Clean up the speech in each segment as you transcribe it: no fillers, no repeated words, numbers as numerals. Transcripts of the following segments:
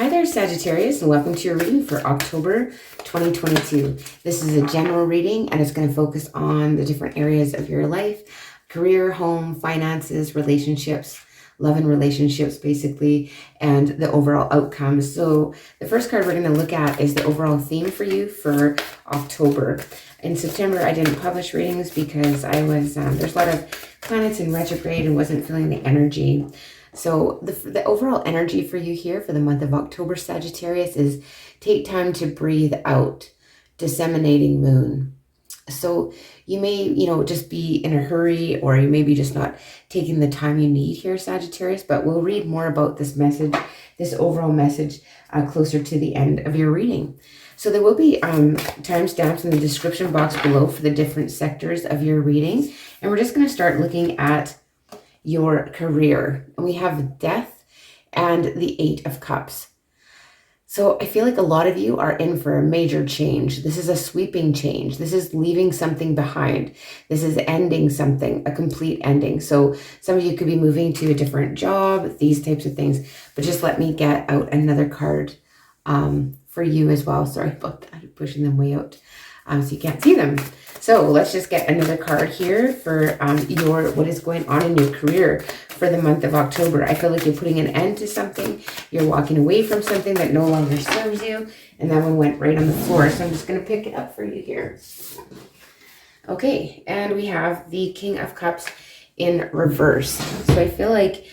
Hi there, Sagittarius, and welcome to your reading for October 2022. This is a general reading, and it's going to focus on the different areas of your life: career, home, finances, relationships, love and relationships, basically, and the overall outcomes. So the first card we're going to look at is the overall theme for you for October. In September, I didn't publish readings because I was, there's a lot of planets in retrograde and wasn't feeling the energy. So the overall energy for you here for the month of October, Sagittarius, is take time to breathe out, disseminating moon. So you may, just be in a hurry, or you may be just not taking the time you need here, Sagittarius, but we'll read more about this message, this overall message, closer to the end of your reading. So there will be timestamps in the description box below for the different sectors of your reading. And we're just going to start looking at your career. And we have Death and the Eight of Cups. So I feel like a lot of you are in for a major change. This is a sweeping change. This is leaving something behind. This is ending something, a complete ending. So some of you could be moving to a different job, these types of things. But just let me get out another card for you as well. Sorry about that. I'm pushing them way out so you can't see them. So let's just get another card here for what is going on in your career for the month of October. I feel like you're putting an end to something. You're walking away from something that no longer serves you. And that one went right on the floor. So I'm just going to pick it up for you here. Okay, and we have the King of Cups in reverse. So I feel like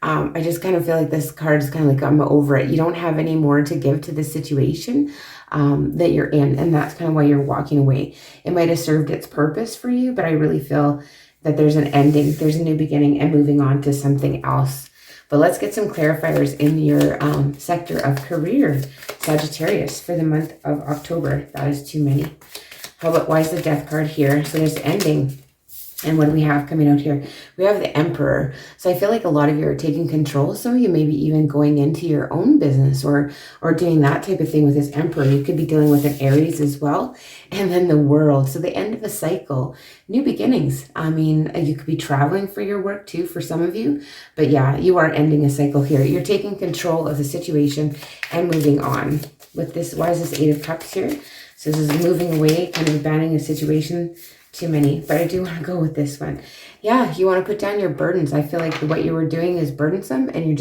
I just kind of feel like this card is kind of like, I'm over it. You don't have any more to give to the situation that you're in. And that's kind of why you're walking away. It might have served its purpose for you, but I really feel that there's an ending, there's a new beginning, and moving on to something else. But let's get some clarifiers in your sector of career, Sagittarius, for the month of October. That is too many. How about, why is the Death card here? So there's ending. And what do we have coming out here? We have the Emperor. So I feel like a lot of you are taking control. Some of you maybe even going into your own business or doing that type of thing with this Emperor. You could be dealing with an Aries as well. And then the World. So the end of a cycle, new beginnings. I mean, you could be traveling for your work too for some of you. But yeah, you are ending a cycle here. You're taking control of the situation and moving on. With this, why is this Eight of Cups here? So this is moving away, kind of abandoning a situation. Too many, but I do want to go with this one. Yeah, you want to put down your burdens. I feel like what you were doing is burdensome, and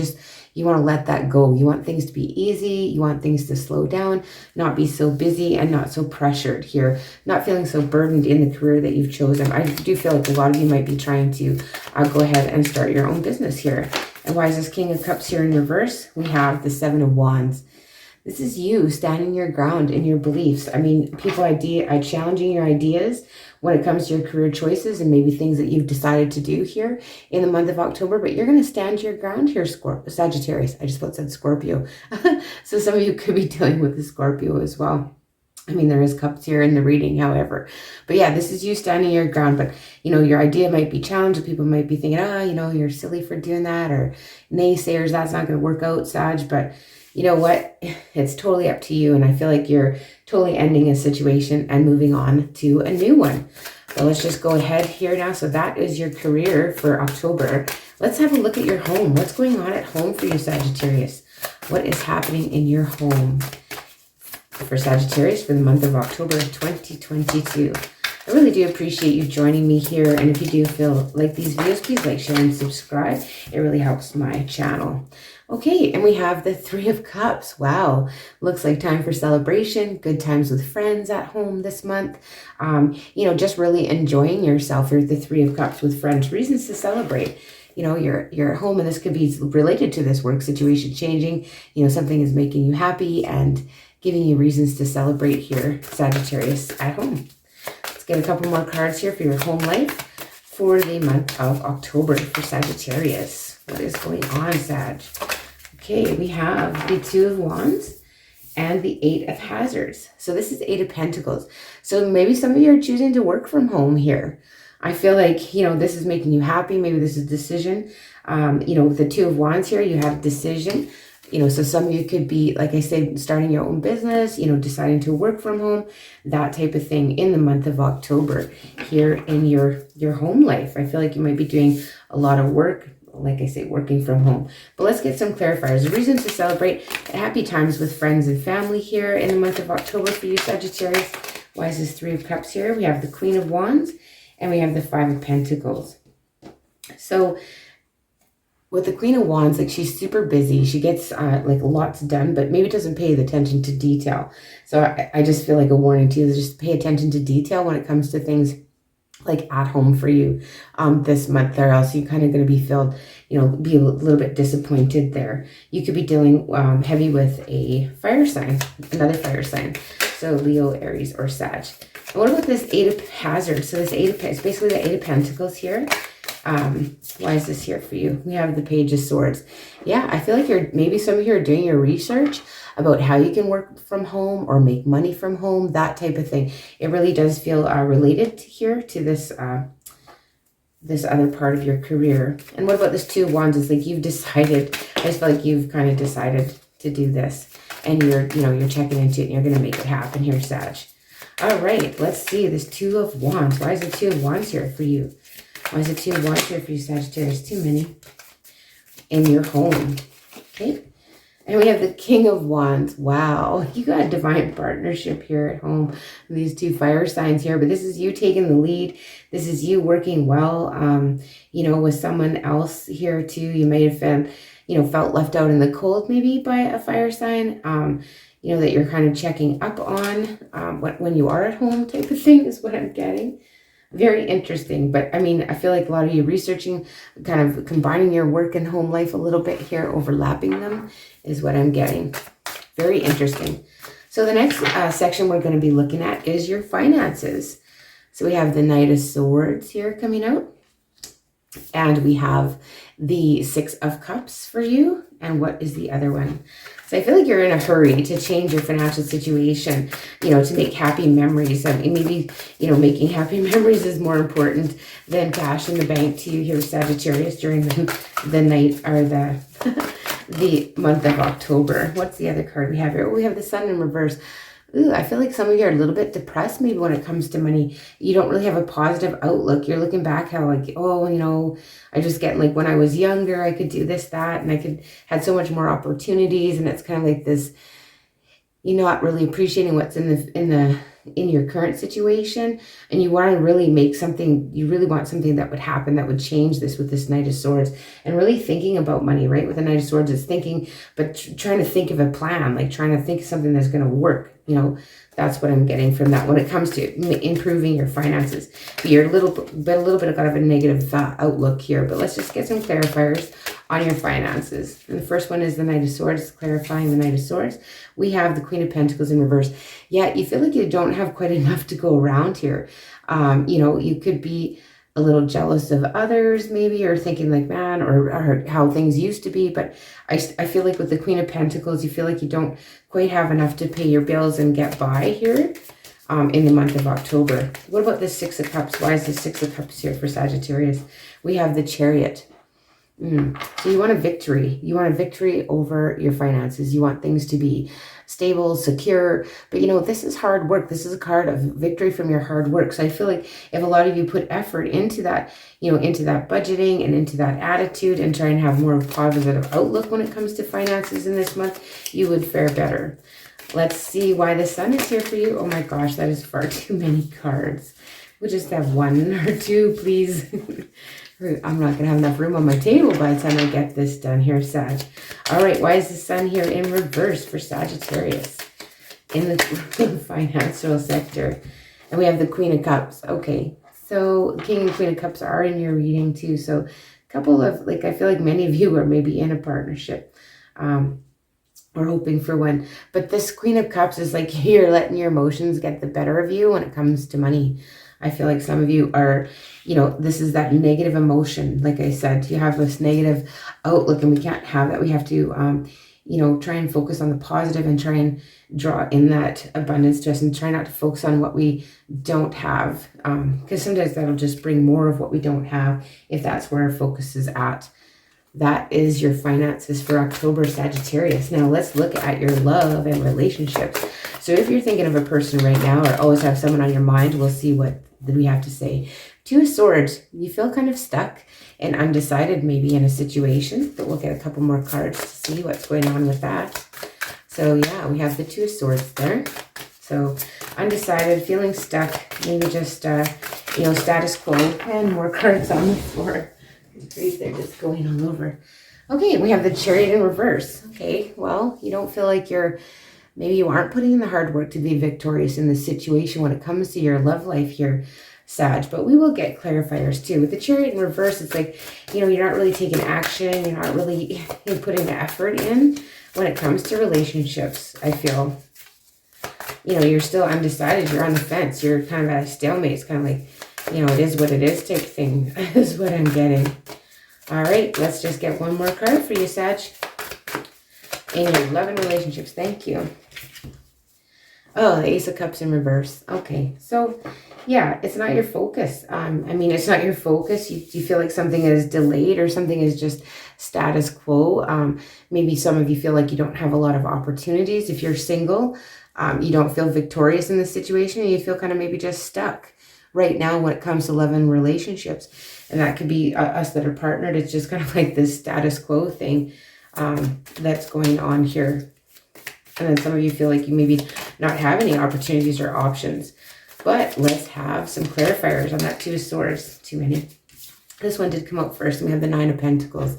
you want to let that go. You want things to be easy. You want things to slow down, not be so busy and not so pressured here, not feeling so burdened in the career that you've chosen. I do feel like a lot of you might be trying to go ahead and start your own business here. And why is this King of Cups here in reverse? We have the Seven of Wands. This is you standing your ground in your beliefs. I mean, people are challenging your ideas when it comes to your career choices and maybe things that you've decided to do here in the month of October. But you're going to stand your ground here, Sagittarius. I just about said Scorpio. So some of you could be dealing with the Scorpio as well. I mean, there is cups here in the reading, however. But yeah, this is you standing your ground. But, your idea might be challenged. People might be thinking, you're silly for doing that. Or naysayers, that's not going to work out, Sag. But you know what? It's totally up to you. And I feel like you're totally ending a situation and moving on to a new one. So let's just go ahead here now. So that is your career for October. Let's have a look at your home. What's going on at home for you, Sagittarius? What is happening in your home for Sagittarius for the month of October 2022? I really do appreciate you joining me here. And if you do feel like these videos, please like, share, and subscribe. It really helps my channel. Okay, and we have the Three of Cups. Wow, looks like time for celebration, good times with friends at home this month. Just really enjoying yourself. You're the Three of Cups with friends, reasons to celebrate. You're at home, and this could be related to this work situation changing. Something is making you happy and giving you reasons to celebrate here, Sagittarius, at home. Let's get a couple more cards here for your home life for the month of October for Sagittarius. What is going on, Sag? Okay, we have the Two of Wands and the Eight of Hazards. So this is Eight of Pentacles. So maybe some of you are choosing to work from home here. I feel like, this is making you happy. Maybe this is a decision. With the Two of Wands here, you have a decision. So some of you could be, like I said, starting your own business, deciding to work from home, that type of thing in the month of October here in your home life. I feel like you might be doing a lot of work like I say, working from home. But let's get some clarifiers. Reasons to celebrate happy times with friends and family here in the month of October for you, Sagittarius. Why is this 3 of Cups here? We have the Queen of Wands and we have the 5 of Pentacles. So with the Queen of Wands, like she's super busy. She gets like lots done, but maybe doesn't pay the attention to detail. So I just feel like a warning to you is just pay attention to detail when it comes to things like at home for you this month, or else you're kind of going to be filled, you know, be a little bit disappointed there. You could be dealing heavy with a fire sign, another fire sign. So Leo, Aries, or Sag. And what about this 8 of Hazards? So this 8 of, it's basically the 8 of Pentacles here. Why is this here for you? We have the Page of Swords. Yeah, I feel like maybe some of you are doing your research about how you can work from home or make money from home, that type of thing. It really does feel related here to this this other part of your career. And what about this 2 of Wands? It's like you've decided, I just feel like you've kind of decided to do this, and you're checking into it and you're going to make it happen here, Sag. All right, let's see this 2 of Wands. Why is the 2 of Wands here for you? Why is the 2 of Wands here for you, Sagittarius? Too many. In your home. Okay. And we have the King of Wands. Wow. You got a divine partnership here at home. These 2 fire signs here. But this is you taking the lead. This is you working well, with someone else here too. You may have felt left out in the cold maybe by a fire sign. That you're kind of checking up on when you are at home type of thing is what I'm getting. Very interesting. But I mean, I feel like a lot of you researching, kind of combining your work and home life a little bit here, overlapping them is what I'm getting. Very interesting. So the next section we're going to be looking at is your finances. So we have the Knight of Swords here coming out. And we have the 6 of Cups for you. And what is the other one? So I feel like you're in a hurry to change your financial situation, to make happy memories. I mean, maybe, making happy memories is more important than cash in the bank to you here, Sagittarius, during the night or the the month of October. What's the other card we have here? Oh, we have the Sun in reverse. Ooh, I feel like some of you are a little bit depressed maybe when it comes to money. You don't really have a positive outlook. You're looking back how like, I just get like when I was younger, I could do this, that, and had so much more opportunities. And it's kind of like this, you're not really appreciating what's in your current situation. And you want to really make something, you really want something that would happen that would change this with this Knight of Swords. And really thinking about money, right? With the Knight of Swords is thinking, but trying to think of a plan, like trying to think of something that's going to work. That's what I'm getting from that when it comes to improving your finances. But you're a little bit of a negative outlook here. But let's just get some clarifiers on your finances. And the first one is the Knight of Swords, clarifying the Knight of Swords. We have the Queen of Pentacles in reverse. Yeah, you feel like you don't have quite enough to go around here. You could be a little jealous of others maybe, or thinking like, man, or how things used to be. But I feel like with the Queen of Pentacles, you feel like you don't quite have enough to pay your bills and get by here in the month of October. What about the 6 of Cups? Why is the 6 of Cups here for Sagittarius? We have the Chariot. So you want a victory. You want a victory over your finances. You want things to be stable, secure. But this is hard work. This is a card of victory from your hard work. So I feel like if a lot of you put effort into that, into that budgeting and into that attitude and try and have more of a positive outlook when it comes to finances in this month, you would fare better. Let's see why the Sun is here for you. Oh my gosh, that is far too many cards. We'll just have 1 or 2, please. I'm not going to have enough room on my table by the time I get this done here, Sag. All right, why is the Sun here in reverse for Sagittarius in the financial sector? And we have the Queen of Cups. Okay, so King and Queen of Cups are in your reading too. So a couple of, I feel like many of you are maybe in a partnership or hoping for one. But this Queen of Cups is like you're letting your emotions get the better of you when it comes to money. I feel like some of you are, this is that negative emotion. Like I said, you have this negative outlook and we can't have that. We have to, try and focus on the positive and try and draw in that abundance to us and try not to focus on what we don't have. Because sometimes that'll just bring more of what we don't have if that's where our focus is at. That is your finances for October, Sagittarius. Now let's look at your love and relationships. So if you're thinking of a person right now or always have someone on your mind, we'll see what we have to say. Two of Swords, you feel kind of stuck and undecided maybe in a situation, but we'll get a couple more cards to see what's going on with that. So yeah, we have the Two of Swords there. So undecided, feeling stuck, maybe just, you know, status quo, and more cards on the floor. They're just going all over. Okay, we have the Chariot in reverse. Okay, well, you don't feel like maybe you aren't putting in the hard work to be victorious in this situation when it comes to your love life here, Sag, but we will get clarifiers too. With the Chariot in reverse, it's like, you know, you're not really taking action. You're not really putting the effort in when it comes to relationships, I feel. You know, you're still undecided. You're on the fence. You're kind of at a stalemate. It's kind of like, you know, it is what it is type thing is what I'm getting. All right, let's just get one more card for you, Sag. In your love and relationships. Thank you. Oh, the Ace of Cups in reverse. Okay, so yeah, it's not your focus. I mean, it's not your focus. You feel like something is delayed or something is just status quo. Maybe some of you feel like you don't have a lot of opportunities. If you're single, you don't feel victorious in this situation, and you feel kind of maybe just stuck right now when it comes to love and relationships. And that could be us that are partnered. It's just kind of like this status quo thing that's going on here. And then some of you feel like you maybe not have any opportunities or options. But let's have some clarifiers on that Two of Swords. Too many. This one did come out first, and we have the Nine of Pentacles.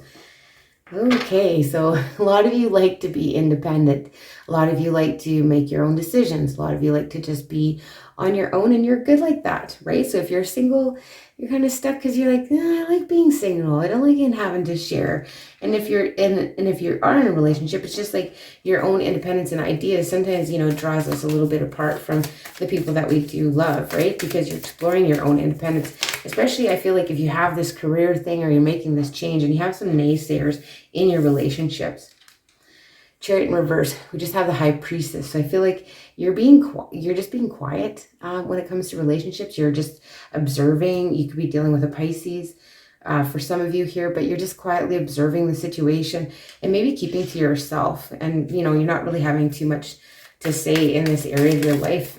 Okay, so a lot of you like to be independent. A lot of you like to make your own decisions. A lot of you like to just be on your own, and you're good like that, right? So if you're single, you're kind of stuck because you're like, I like being single. I don't like having to share. And if you are in a relationship, it's just like your own independence and ideas sometimes, you know, draws us a little bit apart from the people that we do love, right? Because you're exploring your own independence. Especially, I feel like if you have this career thing or you're making this change and you have some naysayers in your relationships. Chariot in reverse, we just have the High Priestess. So I feel like you're just being quiet when it comes to relationships. You're just observing. You could be dealing with a Pisces for some of you here, but you're just quietly observing the situation and maybe keeping to yourself. And, you know, you're not really having too much to say in this area of your life.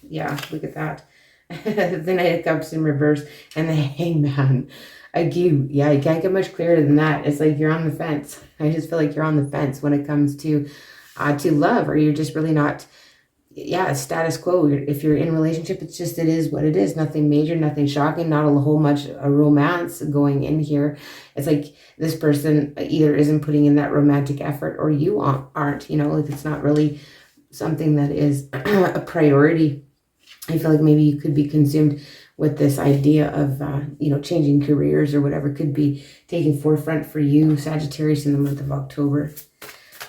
Yeah, look at that. The Knight of Cups in reverse and the Hangman. Yeah, you can't get much clearer than that. It's like you're on the fence. I just feel like you're on the fence when it comes to love, or you're just really not, status quo. If you're in a relationship, it is what it is. Nothing major, nothing shocking, not a whole much a romance going in here. It's like this person either isn't putting in that romantic effort or you aren't, you know, like it's not really something that is a priority. I feel like maybe you could be consumed with this idea of, you know, changing careers or whatever could be taking forefront for you, Sagittarius, in the month of October.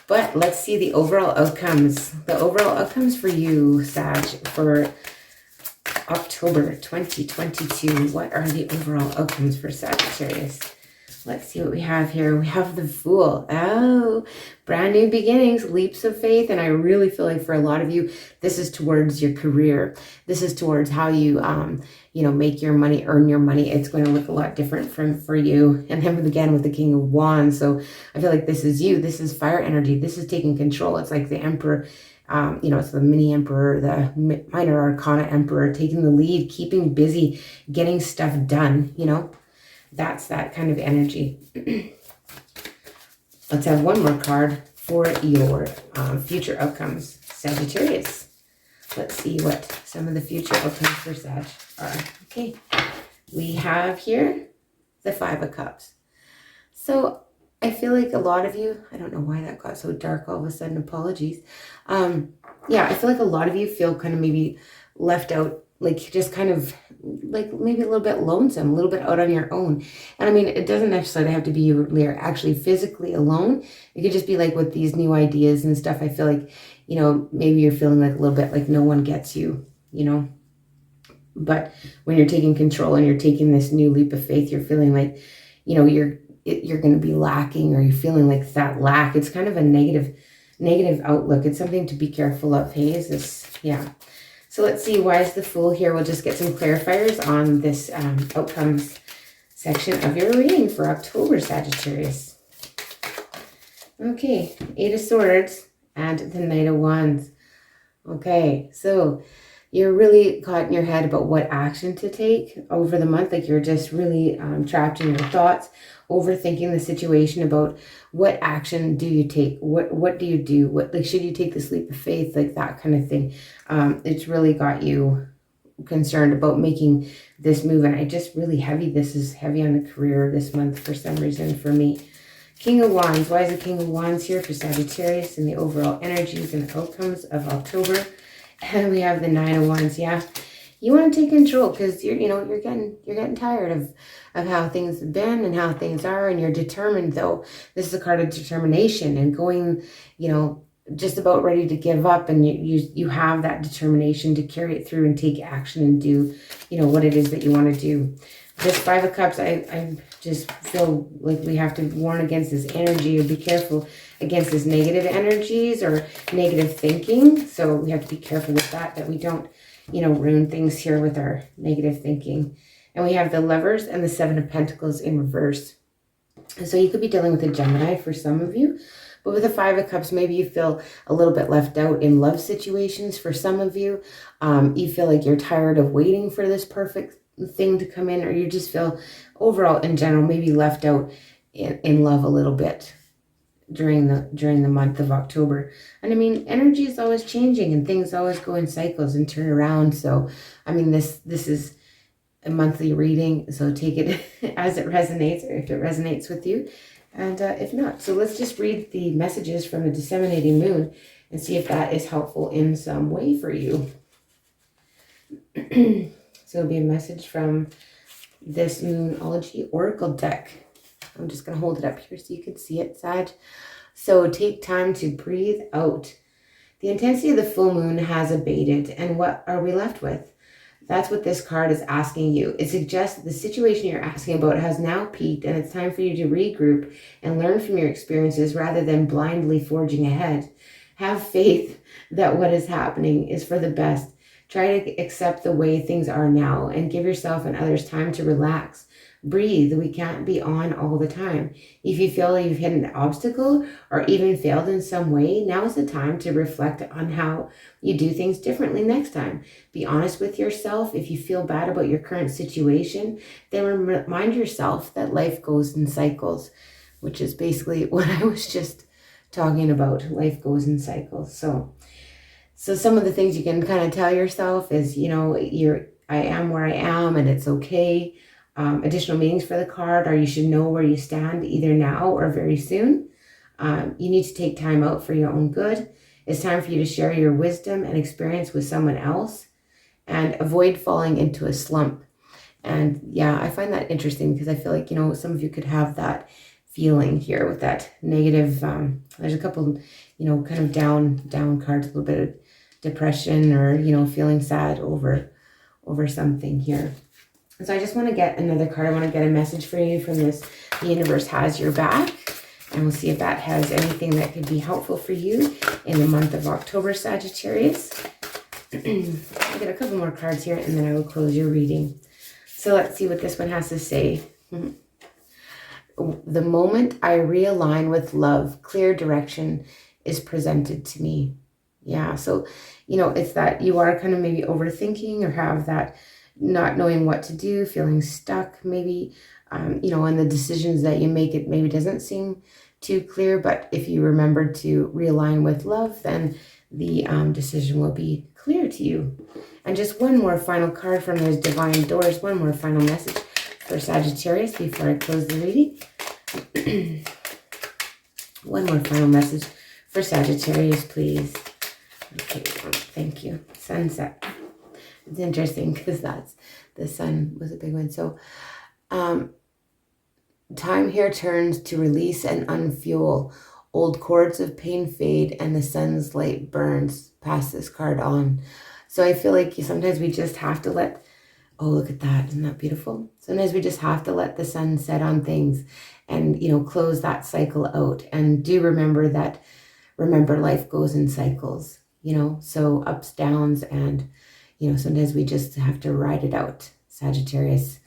But let's see the overall outcomes. The overall outcomes for you, Sag, for October 2022. What are the overall outcomes for Sagittarius? Let's see what we have here. We have the Fool. Oh, brand new beginnings, leaps of faith. And I really feel like for a lot of you, this is towards your career. This is towards how you, you know, make your money, earn your money. It's going to look a lot different for you. And then again with the King of Wands. So I feel like this is you. This is fire energy. This is taking control. It's like the Emperor. You know, it's the mini Emperor, the minor arcana Emperor, taking the lead, keeping busy, getting stuff done, you know. That's that kind of energy. Let's have one more card for your future outcomes, Sagittarius. Let's see what some of the future outcomes for Sag are. Okay, we have here the Five of Cups. So I feel like a lot of you, I don't know why that got so dark all of a sudden, apologies. Yeah, I feel like a lot of you feel kind of maybe left out, like just kind of like maybe a little bit lonesome, a little bit out on your own. And I mean, it doesn't necessarily have to be you're actually physically alone. It could just be like with these new ideas and stuff. I feel like, you know, maybe you're feeling like a little bit like no one gets you, you know. But when you're taking control and you're taking this new leap of faith, you're feeling like, you know, you're going to be lacking, or you're feeling like that lack. It's kind of a negative outlook. It's something to be careful of. Hey, is this, yeah. So let's see, why is the Fool here? We'll just get some clarifiers on this outcomes section of your reading for October, Sagittarius. Okay, Eight of Swords and the Knight of Wands. Okay, so you're really caught in your head about what action to take over the month. Like you're just really trapped in your thoughts, overthinking the situation about what action do you take? What do you do? What, like, should you take this leap of faith? Like that kind of thing. It's really got you concerned about making this move. And I just really heavy. This is heavy on the career this month for some reason for me. King of Wands. Why is the King of Wands here for Sagittarius and the overall energies and outcomes of October? And we have the Nine of Wands. Yeah, you want to take control because you're getting tired of how things have been and how things are, and you're determined. Though this is a card of determination and going, just about ready to give up, and you have that determination to carry it through and take action and do, what it is that you want to do. This Five of Cups, I just feel like we have to warn against this energy, or be careful against this negative energies or negative thinking. So we have to be careful with that we don't, ruin things here with our negative thinking. And we have the Lovers and the Seven of Pentacles in reverse. So you could be dealing with a Gemini for some of you. But with the Five of Cups, maybe you feel a little bit left out in love situations for some of you. You feel like you're tired of waiting for this perfect thing to come in, or you just feel overall in general maybe left out in love a little bit during the month of October. And I mean, energy is always changing and things always go in cycles and turn around. So I mean, this is a monthly reading, so take it as it resonates, or if it resonates with you, and if not. So let's just read the messages from the disseminating moon and see if that is helpful in some way for you. So it'll be a message from this Moonology Oracle deck. I'm just going to hold it up here so you can see it, Sag. So take time to breathe out. The intensity of the full moon has abated, and what are we left with? That's what this card is asking you. It suggests that the situation you're asking about has now peaked, and it's time for you to regroup and learn from your experiences rather than blindly forging ahead. Have faith that what is happening is for the best. Try to accept the way things are now and give yourself and others time to relax. Breathe. We can't be on all the time. If you feel you've hit an obstacle or even failed in some way, now is the time to reflect on how you do things differently next time. Be honest with yourself. If you feel bad about your current situation, then remind yourself that life goes in cycles, which is basically what I was just talking about. Life goes in cycles. So some of the things you can kind of tell yourself is, I am where I am and it's okay. Additional meanings for the card are you should know where you stand either now or very soon. You need to take time out for your own good. It's time for you to share your wisdom and experience with someone else, and avoid falling into a slump. And yeah, I find that interesting because I feel like, some of you could have that feeling here with that negative. There's a couple, kind of down cards, a little bit of depression or, feeling sad over something here. So I just want to get another card. I want to get a message for you from this. The universe has your back. And we'll see if that has anything that could be helpful for you in the month of October, Sagittarius. I'll get a couple more cards here and then I will close your reading. So let's see what this one has to say. The moment I realign with love, clear direction is presented to me. Yeah, so, it's that you are kind of maybe overthinking or have that not knowing what to do, feeling stuck maybe, and the decisions that you make, it maybe doesn't seem too clear. But if you remember to realign with love, then the decision will be clear to you. And just one more final card from those divine doors, one more final message for Sagittarius before I close the reading. One more final message for Sagittarius, please. Okay, thank you. Sunset. It's interesting because the sun was a big one. So time here turns to release and unfuel. Old cords of pain fade and the sun's light burns. Pass this card on. So I feel like sometimes we just have to let, oh, look at that. Isn't that beautiful? Sometimes we just have to let the sun set on things and, close that cycle out. And do remember life goes in cycles, so ups, downs, and sometimes we just have to ride it out, Sagittarius.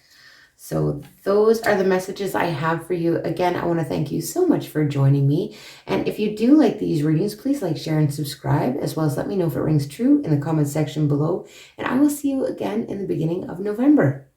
So those are the messages I have for you. Again, I want to thank you so much for joining me. And if you do like these readings, please like, share, and subscribe, as well as let me know if it rings true in the comment section below. And I will see you again in the beginning of November.